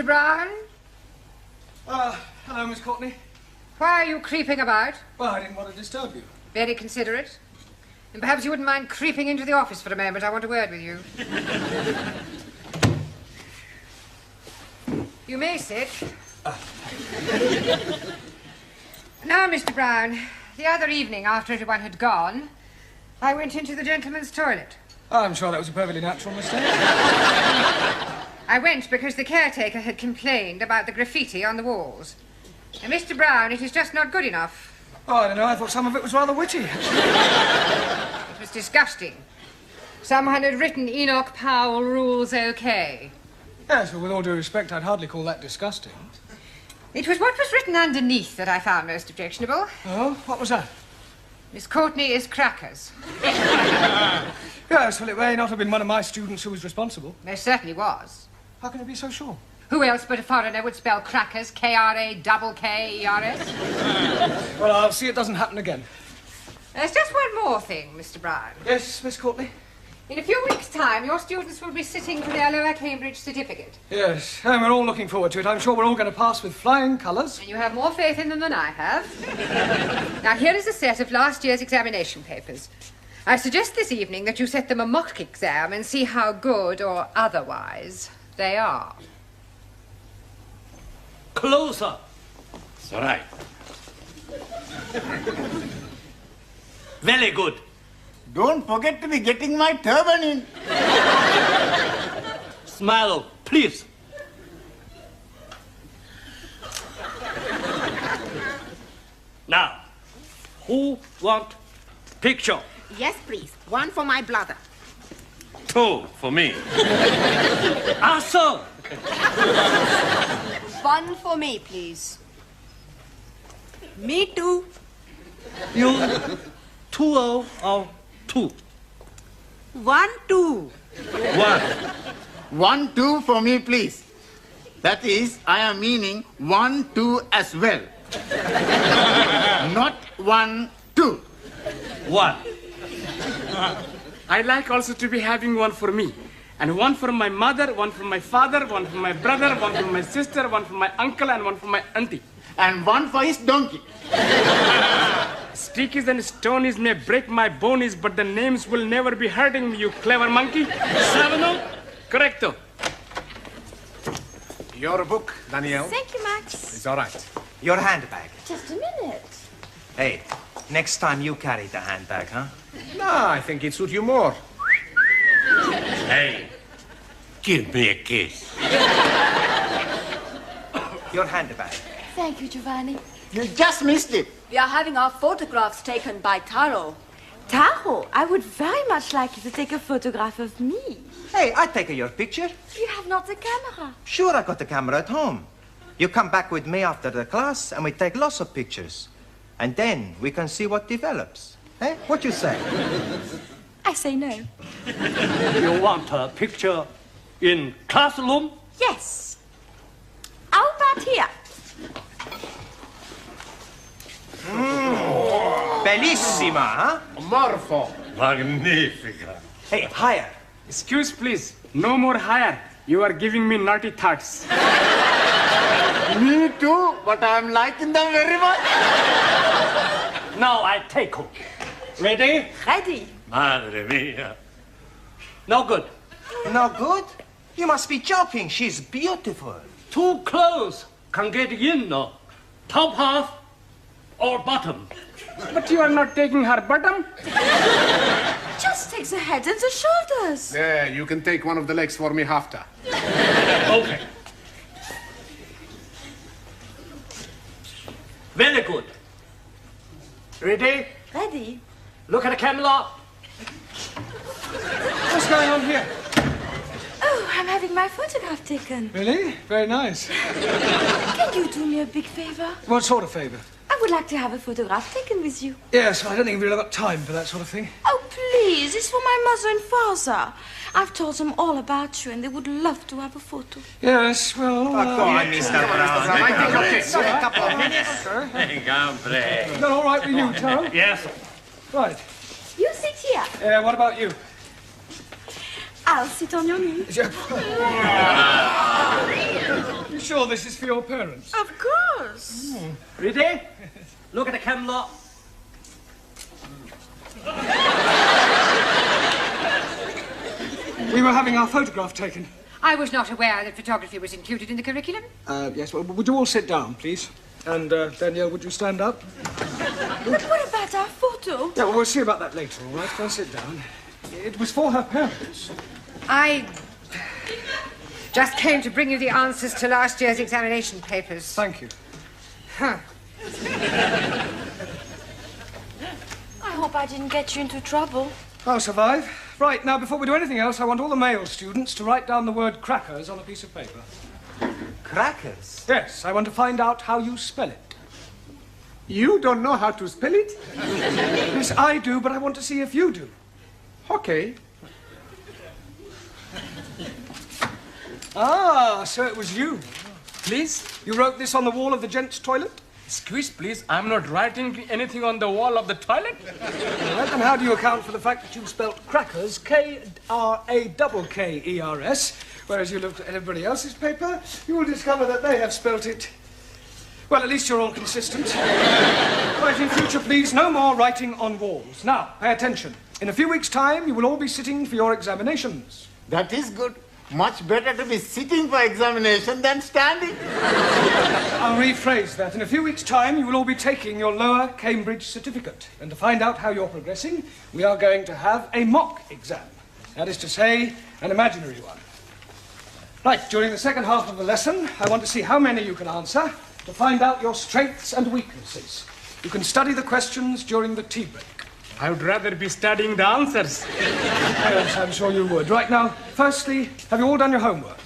Brown? Hello, Miss Courtney. Why are you creeping about? Well, I didn't want to disturb you. Very considerate. And perhaps you wouldn't mind creeping into the office for a moment. I want a word with you. You may sit. Now, Mr. Brown, the other evening after everyone had gone, I went into the gentleman's toilet. I'm sure that was a perfectly natural mistake. I went because the caretaker had complained about the graffiti on the walls. And Mr. Brown, it is just not good enough. Oh, I don't know. I thought some of it was rather witty. It was disgusting. Someone had written Enoch Powell rules okay. Yes, well, with all due respect, I'd hardly call that disgusting. It was what was written underneath that I found most objectionable. Oh, what was that? Miss Courtney is crackers. Yes, well, it may not have been one of my students who was responsible. There certainly was. How can you be so sure? Who else but a foreigner would spell crackers, K-R-A-K-K-E-R-S? Well, I'll see it doesn't happen again. There's just one more thing, Mr. Brown. Yes, Miss Courtney? In a few weeks' time, your students will be sitting for their lower Cambridge certificate. Yes, and we're all looking forward to it. I'm sure we're all going to pass with flying colours. And you have more faith in them than I have. Now, here is a set of last year's examination papers. I suggest this evening that you set them a mock exam and see how good or otherwise they are. Closer. It's all right. Very good. Don't forget to be getting my turban in. Smile, please. Now, who want picture? Yes, please. One for my brother. 2 for me. Also. One for me, please. Me too. You 2 or 2? 1, 2. 1. 1, 2 for me, please. That is, I am meaning 1, 2 as well. Not 1, 2. 1. I'd like also to be having one for me. And one for my mother, one for my father, one for my brother, one for my sister, one for my uncle, and one for my auntie. And one for his donkey. Stickies and stonies may break my bonies, but the names will never be hurting me, you clever monkey. 7. Correcto. Your book, Danielle. Thank you, Max. It's all right. Your handbag. Just a minute. Hey, next time you carry the handbag, huh? No, I think it suits you more. Hey, give me a kiss. Your handbag. Thank you, Giovanni. You just missed it. We are having our photographs taken by Taro. Taro, I would very much like you to take a photograph of me. Hey, I take your picture. You have not the camera. Sure, I got the camera at home. You come back with me after the class and we take lots of pictures. And then we can see what develops. Eh? What you say? I say no. You want a picture in classroom? Yes. How about here? Bellissima, huh? Morpho. Magnifica. Hey, higher. Excuse, please. No more higher. You are giving me naughty thoughts. Me too, but I'm liking them very much. Now I take her. Ready? Ready. Madre mia. No good. No good? You must be joking. She's beautiful. Too close. Can get in, no? Top half or bottom? But you are not taking her bottom? Just take the head and the shoulders. There, you can take one of the legs for me after. Okay. Very good. Ready? Ready. Look at the camera. What's going on here? Oh, I'm having my photograph taken. Really? Very nice. Can you do me a big favor? What sort of favour? I would like to have a photograph taken with you. Yes, I don't think we've really got time for that sort of thing. Oh, please. It's for my mother and father. I've told them all about you, and they would love to have a photo. Yes, well... Go on, Mr. Brown. A couple of minutes. Is that all right with you, Taro? Yes. Right. You sit here. What about you? I'll sit on your knee. You sure this is for your parents? Of course. Ready? Look at the camera. We were having our photograph taken. I was not aware that photography was included in the curriculum. Yes, well, would you all sit down, please? And, Danielle, would you stand up? But what about our photo? Yeah, well, we'll see about that later, all right? Go and sit down. It was for her parents. I just came to bring you the answers to last year's examination papers. Thank you. Huh. I hope I didn't get you into trouble. I'll survive. Right, now, before we do anything else, I want all the male students to write down the word crackers on a piece of paper. Crackers? Yes, I want to find out how you spell it. You don't know how to spell it? Yes, I do, but I want to see if you do. Okay. Ah, so it was you. Please? You wrote this on the wall of the gents' toilet? Excuse, please. I'm not writing anything on the wall of the toilet. All right, and how do you account for the fact that you spelt crackers, K-R-A-K-K-E-R-S, whereas you looked at everybody else's paper, you will discover that they have spelt it... Well, at least you're all consistent. Right, in future, please, no more writing on walls. Now, pay attention. In a few weeks' time, you will all be sitting for your examinations. That is good. Much better to be sitting for examination than standing. I'll rephrase that. In a few weeks' time, you will all be taking your lower Cambridge certificate. And to find out how you're progressing, we are going to have a mock exam. That is to say, an imaginary one. Right, during the second half of the lesson, I want to see how many you can answer to find out your strengths and weaknesses. You can study the questions during the tea break. I would rather be studying the answers. Yes, I'm sure you would. Right now, firstly, have you all done your homework?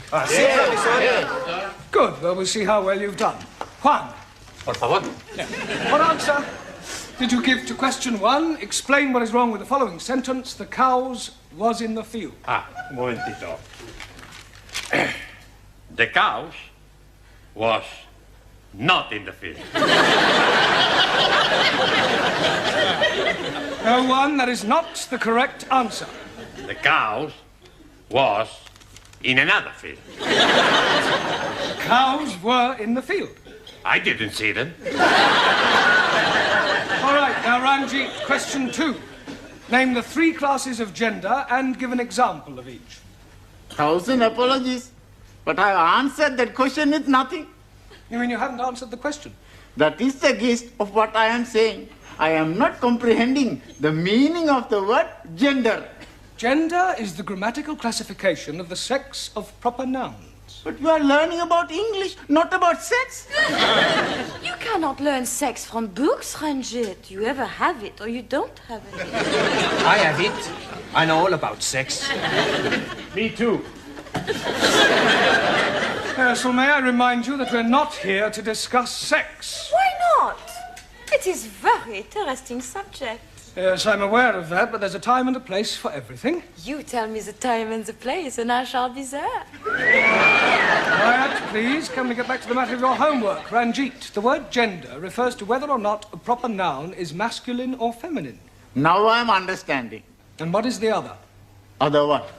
Good. Well, we'll see how well you've done. Juan. Por favor. Yeah. What answer did you give to question 1? Explain what is wrong with the following sentence. The cows was in the field. Un momentito. The cows was not in the field. No, one, that is not the correct answer. The cows was in another field. Cows were in the field. I didn't see them. All right, now, Ranjit, question 2. Name the 3 classes of gender and give an example of each. 1,000 apologies. But I answered that question with nothing. You mean you haven't answered the question? That is the gist of what I am saying. I am not comprehending the meaning of the word gender. Gender is the grammatical classification of the sex of proper nouns. But you are learning about English, not about sex. You cannot learn sex from books, Ranjit. You either have it or you don't have it. I have it. I know all about sex. Me too. So may I remind you that we're not here to discuss sex. Why not? It is a very interesting subject. Yes, I'm aware of that, but there's a time and a place for everything. You tell me the time and the place, and I shall be there. Quiet, please. Can we get back to the matter of your homework? Ranjit, the word gender refers to whether or not a proper noun is masculine or feminine. Now I am understanding. And what is the other? Other what?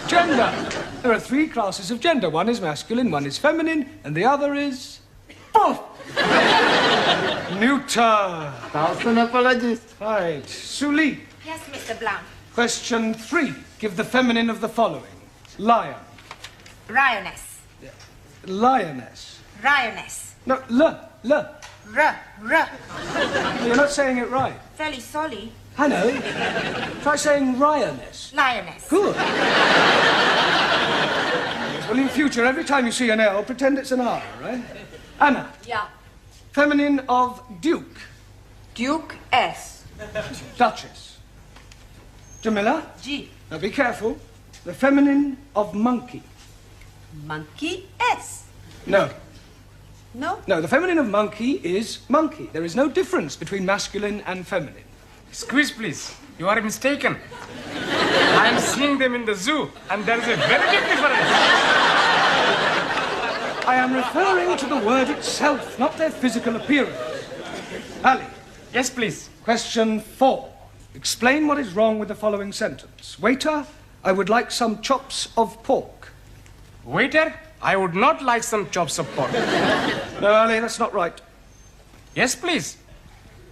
Gender. There are 3 classes of gender. One is masculine, one is feminine, and the other is... Poof! neuter. 1,000 apologies. Right. Suli. Yes, Mr. Blount. Question 3. Give the feminine of the following. Lion. Lioness. Lioness. Lioness. No, l. You're not saying it right. Fairly sorry. I know. Try saying lioness. Lioness. Good. Yes, well, in future, every time you see an L, pretend it's an R, right? Anna. Yeah. Feminine of Duke. Duke S. Duchess. Jamila. G. Now be careful. The feminine of monkey. Monkey S. No. No? No, the feminine of monkey is monkey. There is no difference between masculine and feminine. Excuse, please. You are mistaken. I am seeing them in the zoo, and there is a very big difference. I am referring to the word itself, not their physical appearance. Ali. Yes, please. Question 4. Explain what is wrong with the following sentence. Waiter, I would like some chops of pork. Waiter, I would not like some chops of pork. No, Ali, that's not right. Yes, please.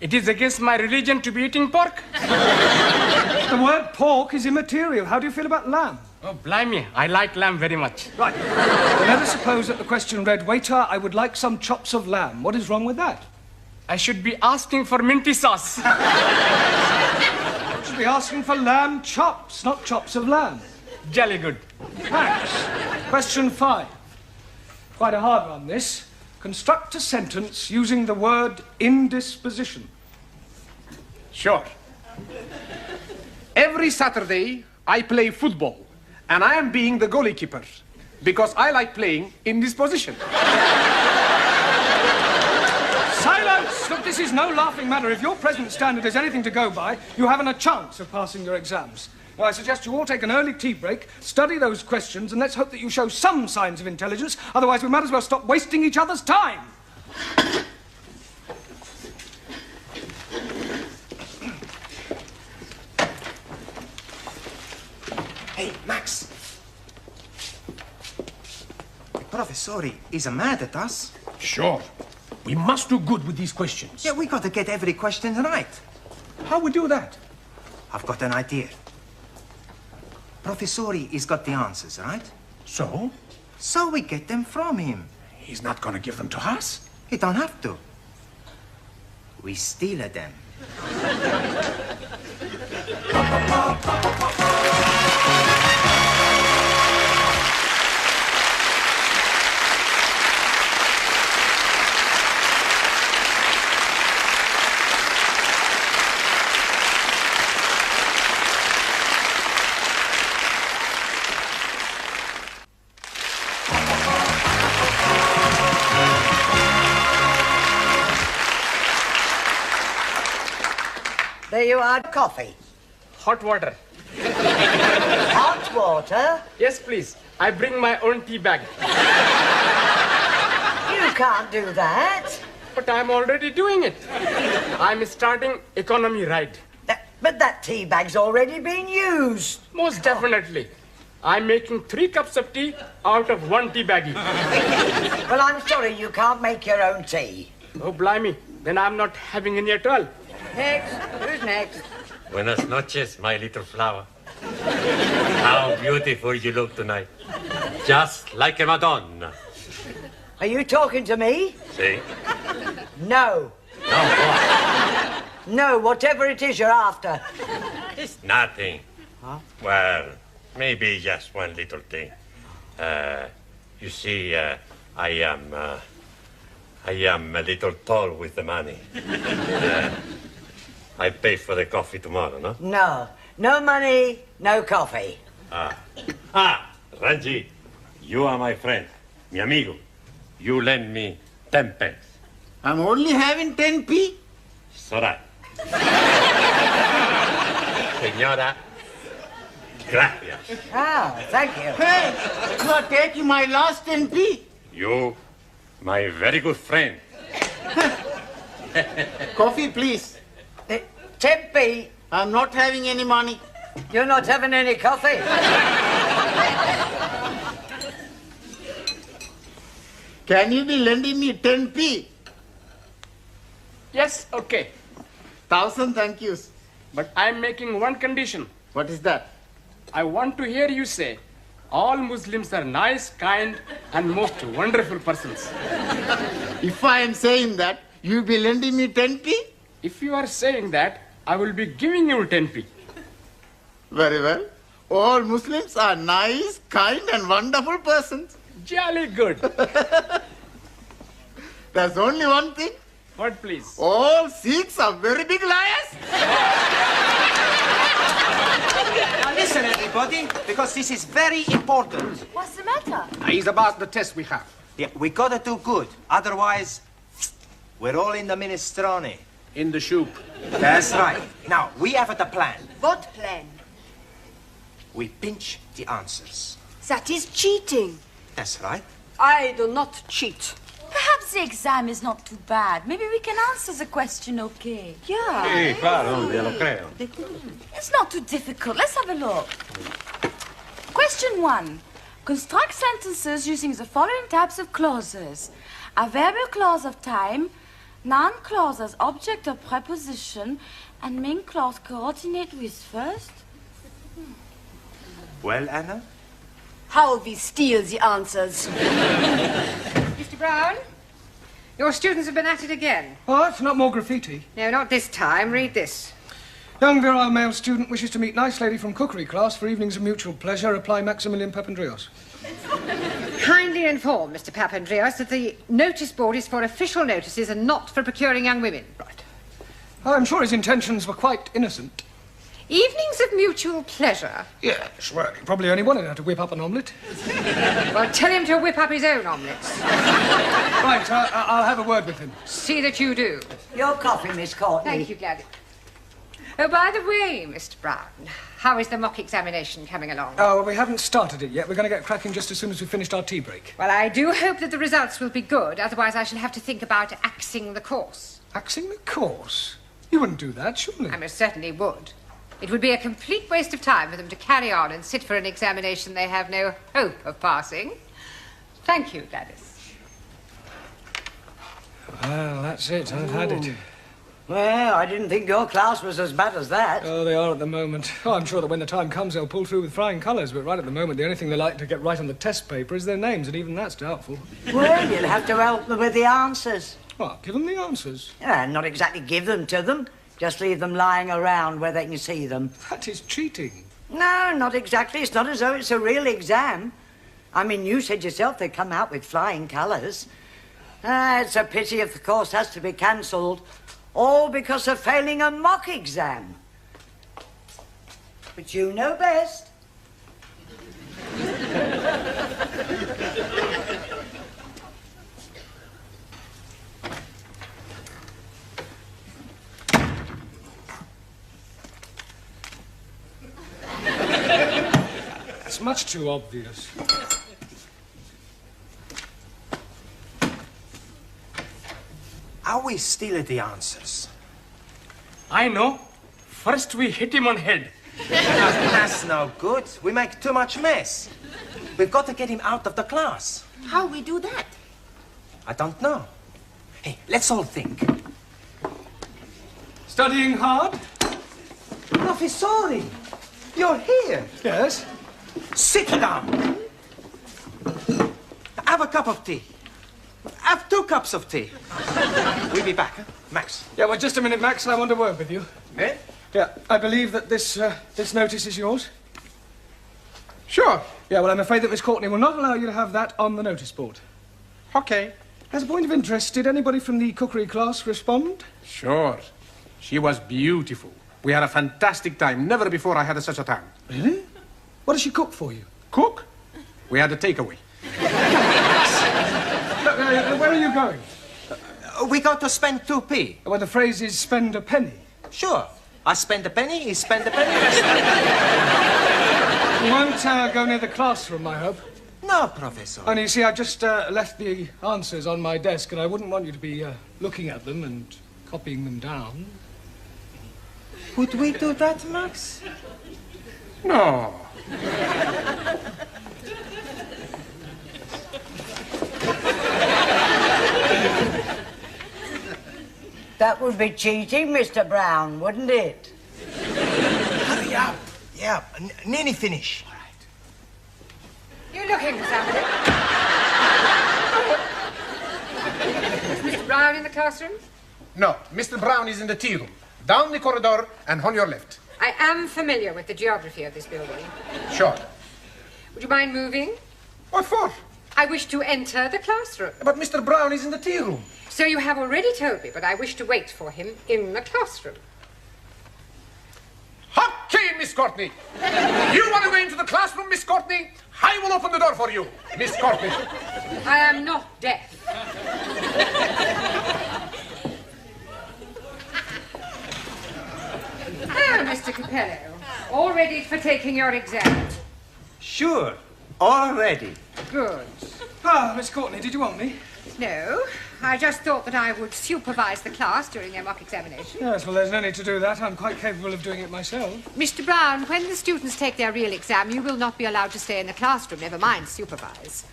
It is against my religion to be eating pork. The word pork is immaterial. How do you feel about lamb? Oh, blimey, I like lamb very much. Right. Well, let us suppose that the question read, waiter, I would like some chops of lamb. What is wrong with that? I should be asking for minty sauce. You should be asking for lamb chops, not chops of lamb. Jolly good. Max, question 5. Quite a hard one, this. Construct a sentence using the word indisposition. Sure. Every Saturday, I play football, and I am being the goalkeeper because I like playing in this position. Silence! Look, this is no laughing matter. If your present standard is anything to go by, you haven't a chance of passing your exams. Now, I suggest you all take an early tea break, study those questions, and let's hope that you show some signs of intelligence. Otherwise, we might as well stop wasting each other's time. Hey, Max. The professor is mad at us. Sure. We must do good with these questions. Yeah, we got to get every question right. How we do that? I've got an idea. Professor is got the answers, right? So? So we get them from him. He's not going to give them to us? He don't have to. We steal them. There you are, coffee. Hot water. Hot water? Yes, please. I bring my own tea bag. You can't do that. But I'm already doing it. I'm starting economy ride. But that tea bag's already been used. Most definitely. I'm making 3 cups of tea out of 1 tea baggie. Well, I'm sorry you can't make your own tea. Oh, blimey. Then I'm not having any at all. Next. Who's next? Buenas noches, my little flower. How beautiful you look tonight. Just like a Madonna. Are you talking to me? See? No. No, what? No, whatever it is you're after. It's nothing. Huh? Well, maybe just one little thing. You see, I am a little tall with the money. I pay for the coffee tomorrow, no? No. No money, no coffee. Ranji, you are my friend, mi amigo. You lend me 10 pence. I'm only having 10p. So that. Señora, gracias. Thank you. Hey, you are taking my last 10p. You, my very good friend. Coffee, please. 10p. I'm not having any money. You're not having any coffee? Can you be lending me 10p? Yes, okay. 1,000 thank yous. But I'm making one condition. What is that? I want to hear you say, all Muslims are nice, kind, and most wonderful persons. If I am saying that, you'll be lending me 10p? If you are saying that, I will be giving you 10p. Very well. All Muslims are nice, kind, and wonderful persons. Jolly good. There's only one thing. What, please? All Sikhs are very big liars. Now listen, everybody, because this is very important. What's the matter? It's about the test we have. Yeah, we gotta do good. Otherwise, we're all in the minestrone. In the soup. That's right. Now, we have the plan. What plan? We pinch the answers. That is cheating. That's right. I do not cheat. Perhaps the exam is not too bad. Maybe we can answer the question okay. Yeah. Sí, claro, ya lo creo. It's not too difficult. Let's have a look. Question 1. Construct sentences using the following types of clauses. Adverbial clause of time, noun clause as object or preposition, and main clause coordinate with first. Well, Anna? How we steal the answers. Mr. Brown, your students have been at it again. Oh, that's not more graffiti. No, not this time. Read this. Young virile male student wishes to meet nice lady from cookery class for evenings of mutual pleasure. Reply Maximilian Papandreou. Kindly inform Mr. Papandreou that the notice board is for official notices and not for procuring young women. Right. I'm sure his intentions were quite innocent. Evenings of mutual pleasure? Yes, well, he probably only wanted her to whip up an omelette. Well, tell him to whip up his own omelettes. Right, I'll have a word with him. See that you do. Your coffee, Miss Courtney. Thank you, Gladys. Oh, by the way, Mr. Brown, how is the mock examination coming along? Oh, well, we haven't started it yet. We're going to get cracking just as soon as we've finished our tea break. Well, I do hope that the results will be good. Otherwise, I shall have to think about axing the course. Axing the course? You wouldn't do that, surely? I most certainly would. It would be a complete waste of time for them to carry on and sit for an examination they have no hope of passing. Thank you, Gladys. Well, that's it. I've had it. Well, I didn't think your class was as bad as that. Oh, they are at the moment. Oh, I'm sure that when the time comes, they'll pull through with flying colours. But right at the moment, the only thing they like to get right on the test paper is their names, and even that's doubtful. Well, you'll have to help them with the answers. What, give them the answers? Yeah, not exactly give them to them. Just leave them lying around where they can see them. That is cheating. No, not exactly. It's not as though it's a real exam. I mean, you said yourself they come out with flying colours. It's a pity if the course has to be cancelled, all because of failing a mock exam. But you know best. It's much too obvious. Are we still at the answers? I know. First we hit him on head. That's no good. We make too much mess. We've got to get him out of the class. How we do that? I don't know. Hey, let's all think. Studying hard? Professore, you're here. Yes. Sit down. Have a cup of tea. Have 2 cups of tea. We'll be back, huh? Max. Yeah, well, just a minute, Max, and I want to work with you. Eh? Yeah, I believe that this notice is yours. Sure. Yeah, well, I'm afraid that Miss Courtney will not allow you to have that on the notice board. Okay. As a point of interest, did anybody from the cookery class respond? Sure. She was beautiful. We had a fantastic time. Never before I had such a time. Really? What does she cook for you? Cook? We had a takeaway. Look, where are you going? We got to spend 2p. Well, the phrase is spend a penny. Sure. I spend a penny, he spend a penny. You won't go near the classroom, I hope. No, Professor. Only, you see, I've just left the answers on my desk, and I wouldn't want you to be looking at them and copying them down. Would we do that, Max? No. That would be cheating, Mr. Brown, wouldn't it? Hurry up. Yeah, nearly finish. All right. You looking for somebody? Is Mr. Brown in the classroom? No, Mr. Brown is in the tea room. Down the corridor and on your left. I am familiar with the geography of this building. Sure. Would you mind moving? What for? I wish to enter the classroom. But Mr. Brown is in the tea room. So you have already told me, but I wish to wait for him in the classroom. Okay, Miss Courtney. You want to go into the classroom, Miss Courtney? I will open the door for you, Miss Courtney. I am not deaf. Oh, Mr. Capello, all ready for taking your exam? Sure. Already. Good. Ah, Miss Courtney, did you want me? No, I just thought that I would supervise the class during their mock examination. Yes, well, there's no need to do that. I'm quite capable of doing it myself. Mr. Brown, when the students take their real exam, you will not be allowed to stay in the classroom, never mind supervise.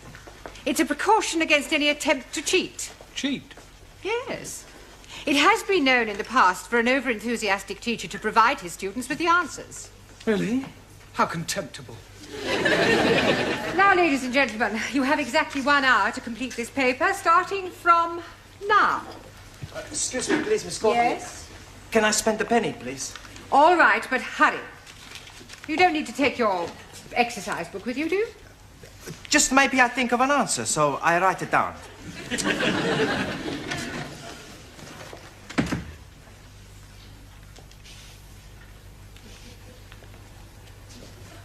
It's a precaution against any attempt to cheat. Cheat? Yes. It has been known in the past for an over-enthusiastic teacher to provide his students with the answers. Really? How contemptible. Now, ladies and gentlemen, you have exactly 1 hour to complete this paper, starting from now. Excuse me, please, Miss Courtney. Yes? Can I spend a penny, please? All right, but hurry. You don't need to take your exercise book with you, do you? Just maybe I think of an answer, so I write it down.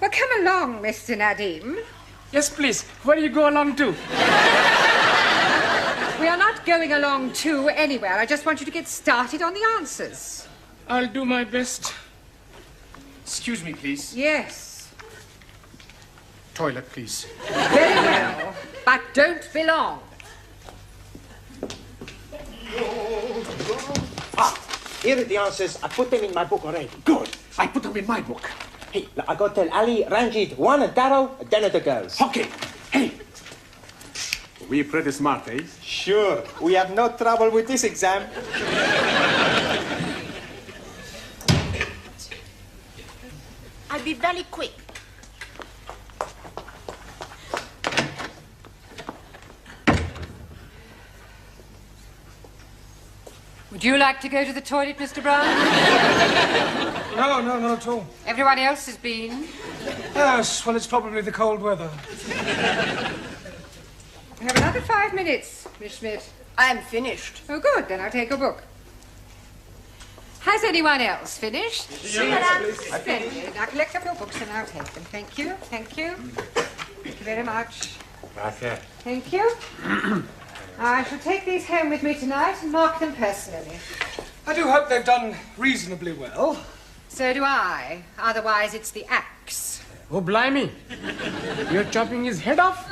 Well, come along, Mr. Nadim. Yes, please. Where do you go along to? We are not going along to anywhere. I just want you to get started on the answers. I'll do my best. Excuse me, please. Yes. Toilet, please. Very well. But don't be long. Here are the answers. I put them in my book already. Good. I put them in my book. Hey, I go tell Ali, Ranjit, Juan and Daro, then the girls. Okay. Hey. We're pretty smart, eh? Sure. We have no trouble with this exam. I'll be very quick. Would you like to go to the toilet, Mr. Brown? No, not at all. Everyone else has been. Yes, well, it's probably the cold weather. We have another 5 minutes, Miss Schmidt. I'm finished. Oh, good. Then I'll take a book. Has anyone else finished? Splendid. Now collect up your books and I'll take them. Thank you. Thank you. Thank you very much. Gracias. Thank you. I shall take these home with me tonight and mark them personally. I do hope they've done reasonably well. So do I. Otherwise, it's the axe. Oh, blimey. You're chopping his head off?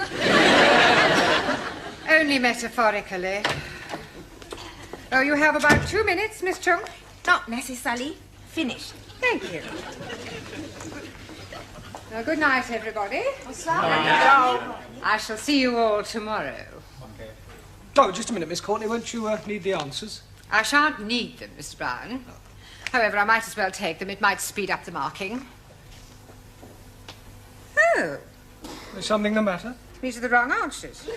Only metaphorically. Oh, you have about 2 minutes, Miss Chung. Not necessarily. Finished. Thank you. Well, good night, everybody. I shall see you all tomorrow. Oh, just a minute, Miss Courtney. Won't you need the answers? I shan't need them, Mr. Brown. However, I might as well take them. It might speed up the marking. Oh, Is something the matter? these are the wrong answers.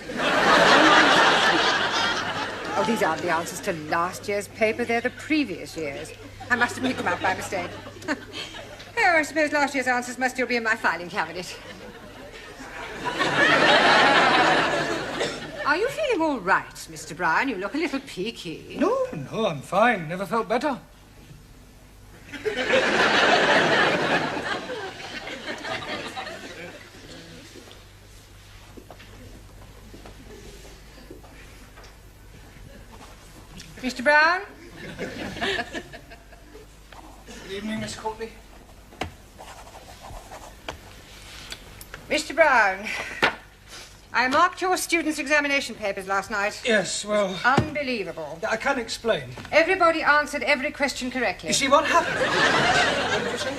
Oh, these aren't the answers to last year's paper. They're the previous year's. I must have picked them up by mistake. Oh, I suppose last year's answers must still be in my filing cabinet. Are you feeling all right, Mr. Brown? You look a little peaky. No, I'm fine. Never felt better. Mr. Brown? Good evening, Miss Courtney. Mr. Brown, I marked your students' examination papers last night. Yes, well, Unbelievable. I can explain. Everybody answered every question correctly. You see what happened? What did you say?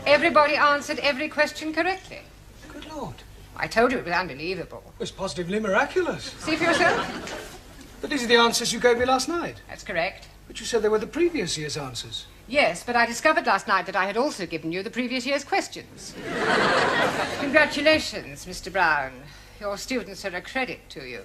Everybody answered every question correctly. Good Lord. I told you it was unbelievable. It was positively miraculous. See for yourself? But these are the answers you gave me last night. That's correct. But you said they were the previous year's answers. Yes, but I discovered last night that I had also given you the previous year's questions. Congratulations, Mr. Brown. Your students are a credit to you.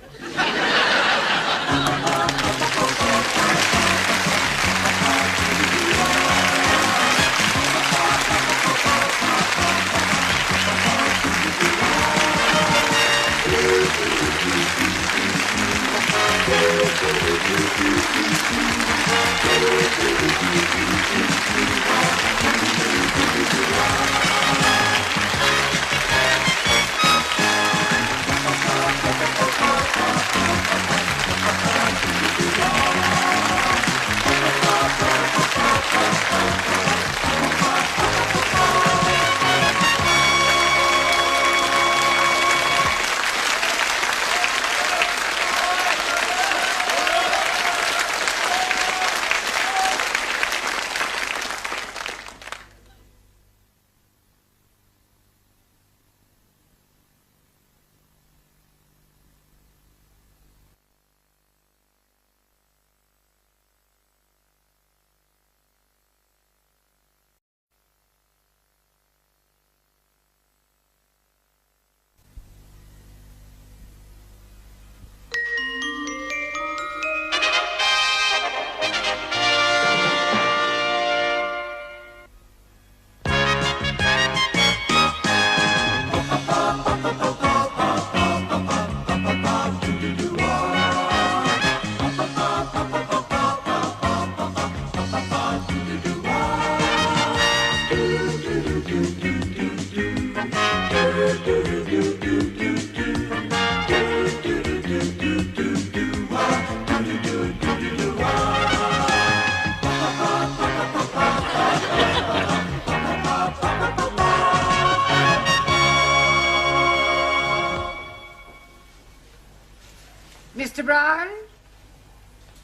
Brown?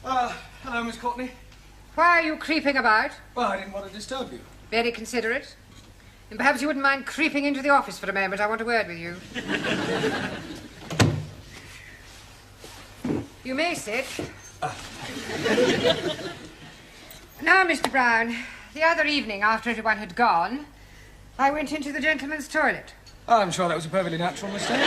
Hello, Miss Courtney. Why are you creeping about? Well, I didn't want to disturb you. Very considerate. And perhaps you wouldn't mind creeping into the office for a moment. I want a word with you. You may sit. Now, Mr. Brown, the other evening after everyone had gone, I went into the gentleman's toilet. I'm sure that was a perfectly natural mistake.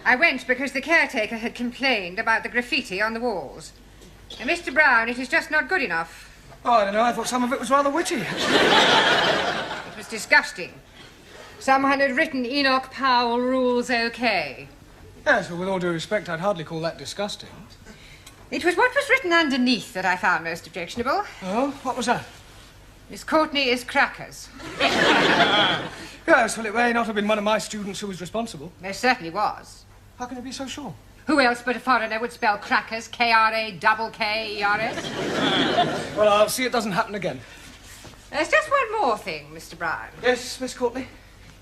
I went because the caretaker had complained about the graffiti on the walls. And Mr. Brown, it is just not good enough. Oh, I don't know. I thought some of it was rather witty. It was disgusting. Someone had written Enoch Powell rules okay. Yes, well, with all due respect, I'd hardly call that disgusting. It was what was written underneath that I found most objectionable. Oh, what was that? Miss Courtney is crackers. Yes, well, it may not have been one of my students who was responsible. There certainly was. How can you be so sure? Who else but a foreigner would spell crackers, K-R-A-K-K-E-R-S? Well, I'll see it doesn't happen again. There's just one more thing, Mr. Brown. Yes, Miss Courtney?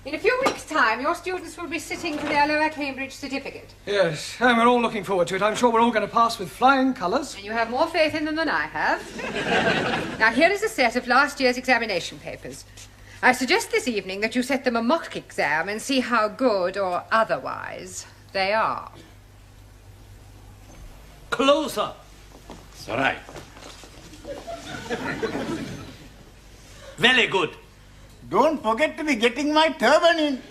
In a few weeks' time, your students will be sitting for their lower Cambridge certificate. Yes, and we're all looking forward to it. I'm sure we're all going to pass with flying colours. And you have more faith in them than I have. Now, here is a set of last year's examination papers. I suggest this evening that you set them a mock exam and see how good or otherwise they are. Closer. It's all right. Very good. Don't forget to be getting my turban in.